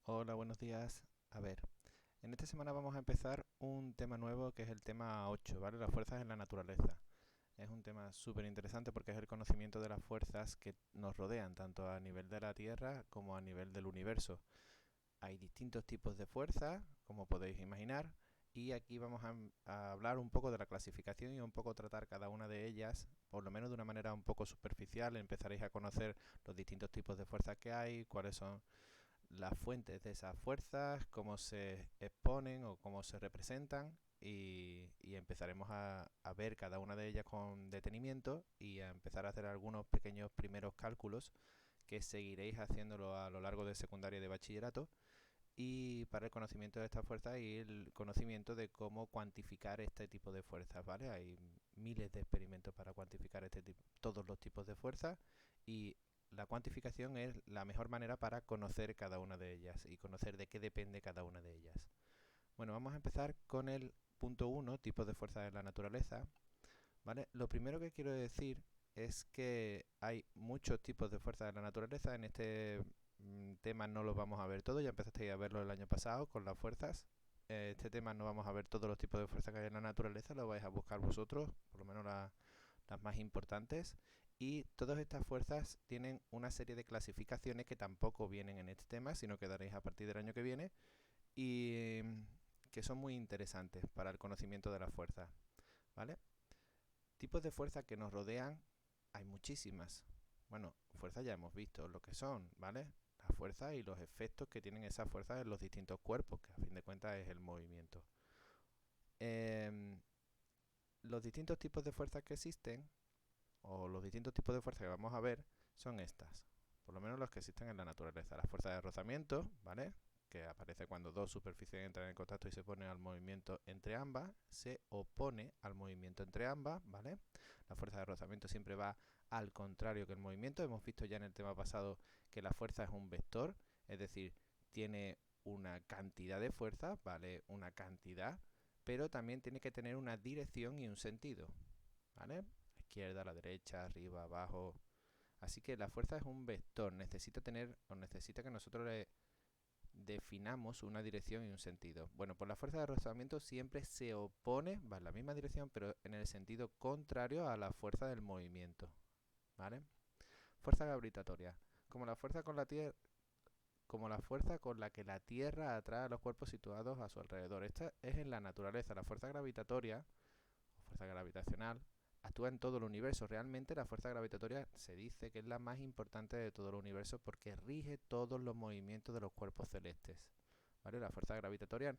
Hola, buenos días. A ver, en esta semana vamos a empezar un tema nuevo que es el tema 8, ¿vale? Las fuerzas en la naturaleza. Es un tema súper interesante porque es el conocimiento de las fuerzas que nos rodean, tanto a nivel de la Tierra como a nivel del universo. Hay distintos tipos de fuerzas, como podéis imaginar, y aquí vamos a hablar un poco de la clasificación y un poco tratar cada una de ellas, por lo menos de una manera un poco superficial. Empezaréis a conocer los distintos tipos de fuerzas que hay, cuáles son las fuentes de esas fuerzas, cómo se exponen o cómo se representan y empezaremos a ver cada una de ellas con detenimiento y a empezar a hacer algunos pequeños primeros cálculos que seguiréis haciéndolo a lo largo de secundaria y de bachillerato y para el conocimiento de estas fuerzas y el conocimiento de cómo cuantificar este tipo de fuerzas, ¿vale? Hay miles de experimentos para cuantificar todos los tipos de fuerzas y la cuantificación es la mejor manera para conocer cada una de ellas y conocer de qué depende cada una de ellas. Bueno, vamos a empezar con el punto uno, tipos de fuerzas en la naturaleza, ¿vale? Lo primero que quiero decir es que hay muchos tipos de fuerzas en la naturaleza. En este tema no los vamos a ver todos, ya empezasteis a verlo el año pasado con las fuerzas. Este tema no vamos a ver todos los tipos de fuerzas que hay en la naturaleza, lo vais a buscar vosotros, por lo menos las más importantes. Y todas estas fuerzas tienen una serie de clasificaciones que tampoco vienen en este tema, sino que daréis a partir del año que viene y que son muy interesantes para el conocimiento de las fuerzas, ¿vale? Tipos de fuerza que nos rodean hay muchísimas. Bueno, fuerzas ya hemos visto lo que son, ¿vale? Las fuerzas y los efectos que tienen esas fuerzas en los distintos cuerpos, que a fin de cuentas es el movimiento. Eh, los distintos tipos de fuerzas que existen, o los distintos tipos de fuerzas que vamos a ver, son estas. Por lo menos los que existen en la naturaleza. La fuerza de rozamiento, ¿vale? Que aparece cuando dos superficies entran en contacto y se pone al movimiento entre ambas, se opone al movimiento entre ambas, ¿vale? La fuerza de rozamiento siempre va al contrario que el movimiento. Hemos visto ya en el tema pasado que la fuerza es un vector, es decir, tiene una cantidad de fuerza, ¿vale? Una cantidad, pero también tiene que tener una dirección y un sentido, ¿vale? A la izquierda, a la derecha, arriba, abajo. Así que la fuerza es un vector, necesita tener o necesita que nosotros le definamos una dirección y un sentido. Bueno, pues la fuerza de rozamiento siempre se opone, va en la misma dirección, pero en el sentido contrario a la fuerza del movimiento, ¿vale? Fuerza gravitatoria. Como la fuerza con la Tierra, como la fuerza con la que la Tierra atrae a los cuerpos situados a su alrededor. Esta es en la naturaleza. La fuerza gravitatoria o fuerza gravitacional actúa en todo el universo. Realmente la fuerza gravitatoria se dice que es la más importante de todo el universo porque rige todos los movimientos de los cuerpos celestes. ¿Vale? La fuerza gravitatoria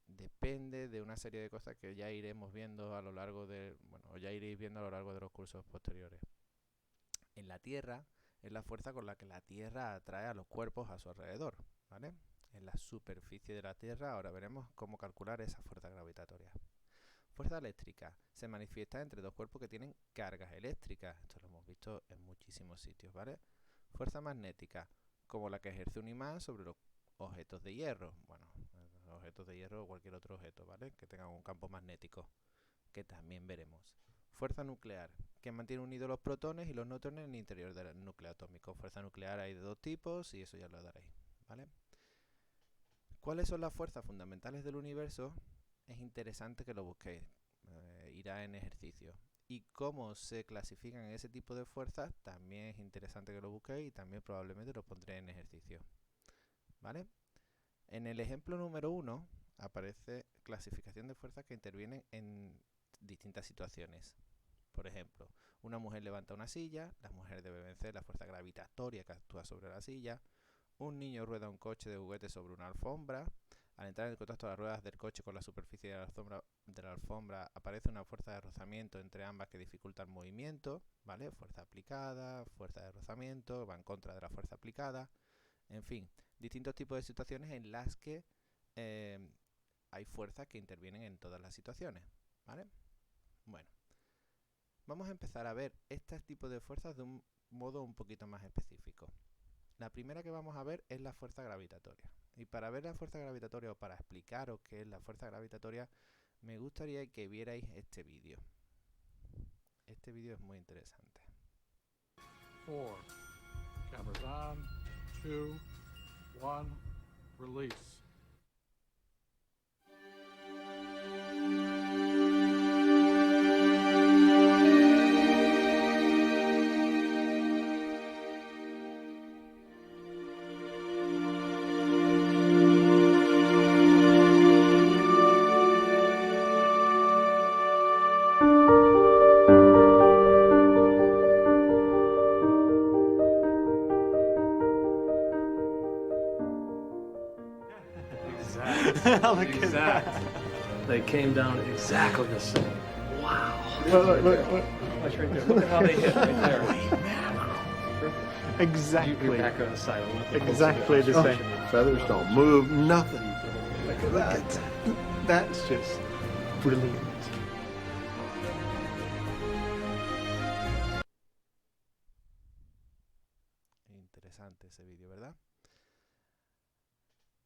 depende de una serie de cosas que ya iremos viendo a lo largo de, bueno, o ya iréis viendo a lo largo de los cursos posteriores. En la Tierra es la fuerza con la que la Tierra atrae a los cuerpos a su alrededor, ¿vale? En la superficie de la Tierra ahora veremos cómo calcular esa fuerza gravitatoria. Fuerza eléctrica se manifiesta entre dos cuerpos que tienen cargas eléctricas. Esto lo hemos visto en muchísimos sitios, ¿vale? Fuerza magnética, como la que ejerce un imán sobre los objetos de hierro. Bueno, objetos de hierro o cualquier otro objeto, ¿vale? Que tengan un campo magnético, que también veremos. Fuerza nuclear, que mantiene unidos los protones y los neutrones en el interior del núcleo atómico. Fuerza nuclear hay de dos tipos y eso ya lo daréis, ¿vale? ¿Cuáles son las fuerzas fundamentales del universo? Es interesante que lo busquéis. Irá en ejercicio. Y cómo se clasifican ese tipo de fuerzas, también es interesante que lo busquéis y también probablemente lo pondré en ejercicio. ¿Vale? En el ejemplo número uno aparece clasificación de fuerzas que intervienen en distintas situaciones. Por ejemplo, una mujer levanta una silla, la mujer debe vencer la fuerza gravitatoria que actúa sobre la silla. Un niño rueda un coche de juguete sobre una alfombra. Al entrar en contacto las ruedas del coche con la superficie de la alfombra aparece una fuerza de rozamiento entre ambas que dificulta el movimiento, ¿vale? Fuerza aplicada, fuerza de rozamiento, va en contra de la fuerza aplicada. En fin, distintos tipos de situaciones en las que eh, hay fuerzas que intervienen en todas las situaciones, ¿vale? Bueno, vamos a empezar a ver este tipo de fuerzas de un modo un poquito más específico. La primera que vamos a ver es la fuerza gravitatoria. Y para ver la fuerza gravitatoria o para explicaros qué es la fuerza gravitatoria, me gustaría que vierais este vídeo. Este vídeo es muy interesante. 4. Cameras on. 2. 1, release. Exactly. They came down exactly the same. Wow. Look. Watch right there. Look at how they hit right there. Exactly. You back on the side. Exactly the same. Feathers don't move, nothing. Look at that. That's just brilliant. Interesante ese vídeo, ¿verdad?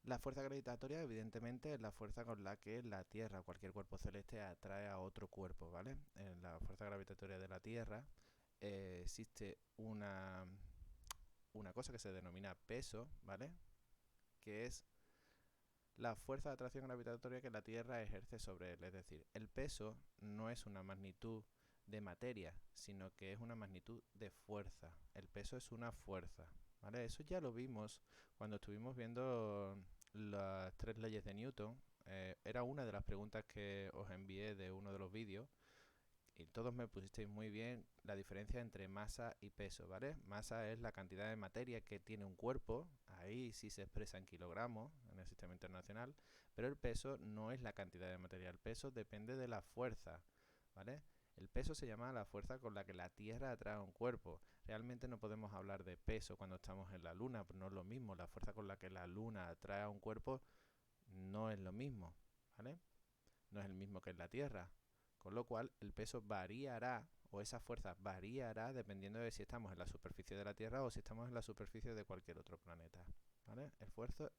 La fuerza gravitatoria, evidentemente, es la fuerza con la que la Tierra o cualquier cuerpo celeste atrae a otro cuerpo, ¿vale? En la fuerza gravitatoria de la Tierra existe una cosa que se denomina peso, ¿vale? Que es la fuerza de atracción gravitatoria que la Tierra ejerce sobre él. Es decir, el peso no es una magnitud de materia, sino que es una magnitud de fuerza. El peso es una fuerza, ¿vale? Eso ya lo vimos cuando estuvimos viendo las 3 leyes de Newton. Era una de las preguntas que os envié de uno de los vídeos y todos me pusisteis muy bien la diferencia entre masa y peso, ¿vale? Masa es la cantidad de materia que tiene un cuerpo, ahí sí se expresa en kilogramos en el sistema internacional, pero el peso no es la cantidad de materia, el peso depende de la fuerza, ¿vale? El peso se llama la fuerza con la que la Tierra atrae a un cuerpo. Realmente no podemos hablar de peso cuando estamos en la Luna, pero no es lo mismo. La fuerza con la que la Luna atrae a un cuerpo no es lo mismo, ¿vale? No es el mismo que en la Tierra. Con lo cual, el peso variará, o esa fuerza variará, dependiendo de si estamos en la superficie de la Tierra o si estamos en la superficie de cualquier otro planeta, ¿vale?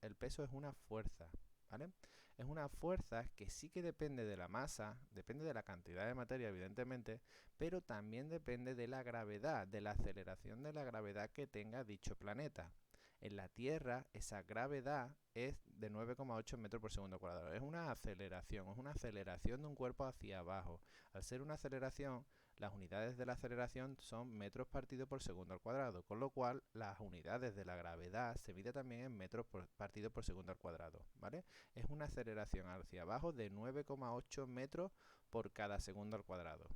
El peso es una fuerza, ¿vale? Es una fuerza que sí que depende de la masa, depende de la cantidad de materia, evidentemente, pero también depende de la gravedad, de la aceleración de la gravedad que tenga dicho planeta. En la Tierra, esa gravedad es de 9,8 metros por segundo cuadrado. Es una aceleración de un cuerpo hacia abajo. Al ser una aceleración, las unidades de la aceleración son metros partido por segundo al cuadrado, con lo cual las unidades de la gravedad se mide también en metros partido por segundo al cuadrado, ¿vale? Es una aceleración hacia abajo de 9,8 metros por cada segundo al cuadrado,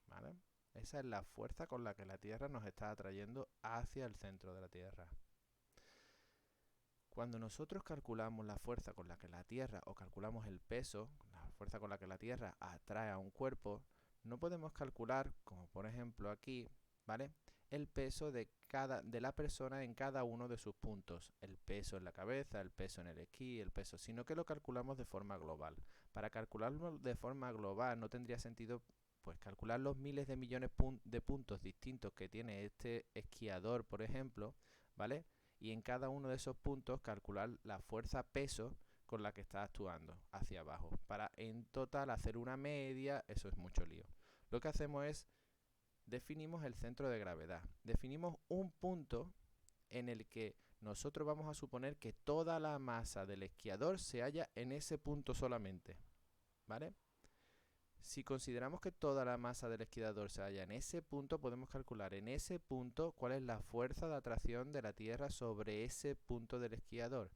¿vale? Esa es la fuerza con la que la Tierra nos está atrayendo hacia el centro de la Tierra. Cuando nosotros calculamos la fuerza con la que la Tierra, o calculamos el peso, la fuerza con la que la Tierra atrae a un cuerpo, no podemos calcular, como por ejemplo aquí, ¿vale?, el peso de la persona en cada uno de sus puntos. El peso en la cabeza, el peso en el esquí, el peso, sino que lo calculamos de forma global. Para calcularlo de forma global no tendría sentido pues calcular los miles de millones de puntos distintos que tiene este esquiador, por ejemplo, ¿vale?, y en cada uno de esos puntos calcular la fuerza peso con la que está actuando hacia abajo. Para en total hacer una media, eso es mucho lío. Lo que hacemos es, definimos el centro de gravedad. Definimos un punto en el que nosotros vamos a suponer que toda la masa del esquiador se halla en ese punto solamente, ¿vale? Si consideramos que toda la masa del esquiador se halla en ese punto, podemos calcular en ese punto cuál es la fuerza de atracción de la Tierra sobre ese punto del esquiador.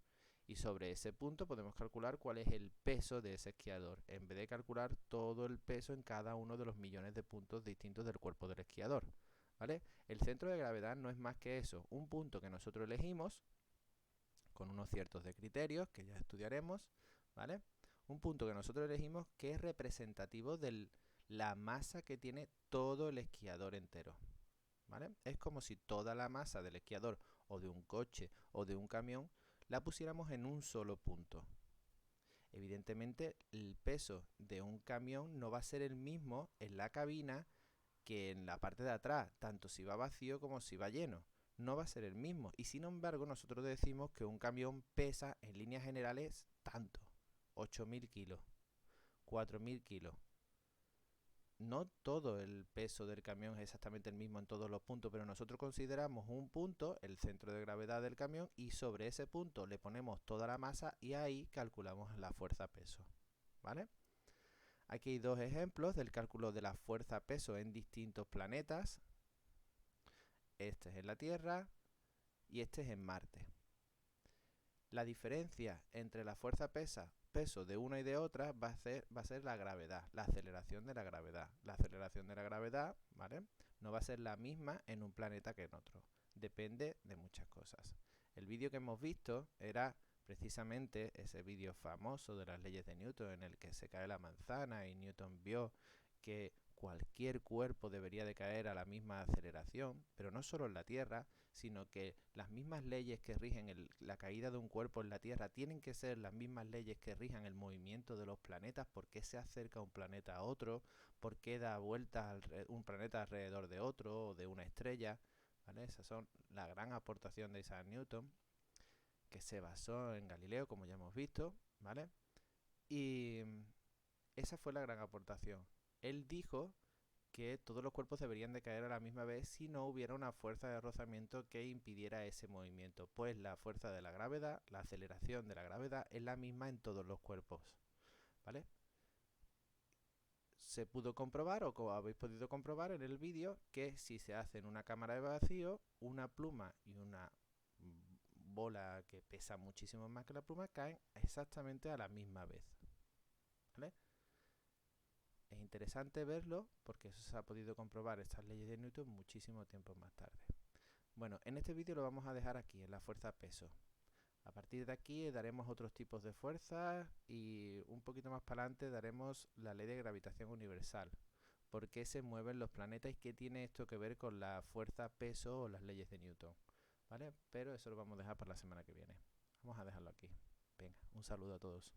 Y sobre ese punto podemos calcular cuál es el peso de ese esquiador, en vez de calcular todo el peso en cada uno de los millones de puntos distintos del cuerpo del esquiador, ¿vale? El centro de gravedad no es más que eso, un punto que nosotros elegimos con unos ciertos de criterios que ya estudiaremos, ¿vale? Un punto que nosotros elegimos que es representativo de la masa que tiene todo el esquiador entero, ¿vale? Es como si toda la masa del esquiador o de un coche o de un camión la pusiéramos en un solo punto. Evidentemente, el peso de un camión no va a ser el mismo en la cabina que en la parte de atrás, tanto si va vacío como si va lleno. No va a ser el mismo. Y sin embargo, nosotros decimos que un camión pesa en líneas generales tanto. 8.000 kilos, 4.000 kilos. no todo el peso del camión es exactamente el mismo en todos los puntos, pero nosotros consideramos un punto, el centro de gravedad del camión, y sobre ese punto le ponemos toda la masa y ahí calculamos la fuerza-peso, ¿vale? Aquí hay dos ejemplos del cálculo de la fuerza-peso en distintos planetas. Este es en la Tierra y este es en Marte. La diferencia entre la fuerza-peso de una y de otra va a ser la gravedad, la aceleración de la gravedad. La aceleración de la gravedad, ¿vale?, no va a ser la misma en un planeta que en otro. Depende de muchas cosas. El vídeo que hemos visto era precisamente ese vídeo famoso de las leyes de Newton en el que se cae la manzana y Newton vio que cualquier cuerpo debería de caer a la misma aceleración, pero no solo en la Tierra, sino que las mismas leyes que rigen la caída de un cuerpo en la Tierra tienen que ser las mismas leyes que rijan el movimiento de los planetas, por qué se acerca un planeta a otro, por qué da vueltas un planeta alrededor de otro o de una estrella, ¿vale? Esas son la gran aportación de Isaac Newton, que se basó en Galileo, como ya hemos visto, ¿vale? Y esa fue la gran aportación. Él dijo que todos los cuerpos deberían de caer a la misma vez si no hubiera una fuerza de rozamiento que impidiera ese movimiento, pues la fuerza de la gravedad, la aceleración de la gravedad es la misma en todos los cuerpos, ¿vale? Se pudo comprobar, o como habéis podido comprobar en el vídeo, que si se hace en una cámara de vacío, una pluma y una bola que pesa muchísimo más que la pluma caen exactamente a la misma vez, ¿vale? Es interesante verlo porque eso se ha podido comprobar estas leyes de Newton muchísimo tiempo más tarde. Bueno, en este vídeo lo vamos a dejar aquí, en la fuerza-peso. A partir de aquí daremos otros tipos de fuerzas y un poquito más para adelante daremos la ley de gravitación universal. ¿Por qué se mueven los planetas y qué tiene esto que ver con la fuerza-peso o las leyes de Newton? ¿Vale? Pero eso lo vamos a dejar para la semana que viene. Vamos a dejarlo aquí. Venga, un saludo a todos.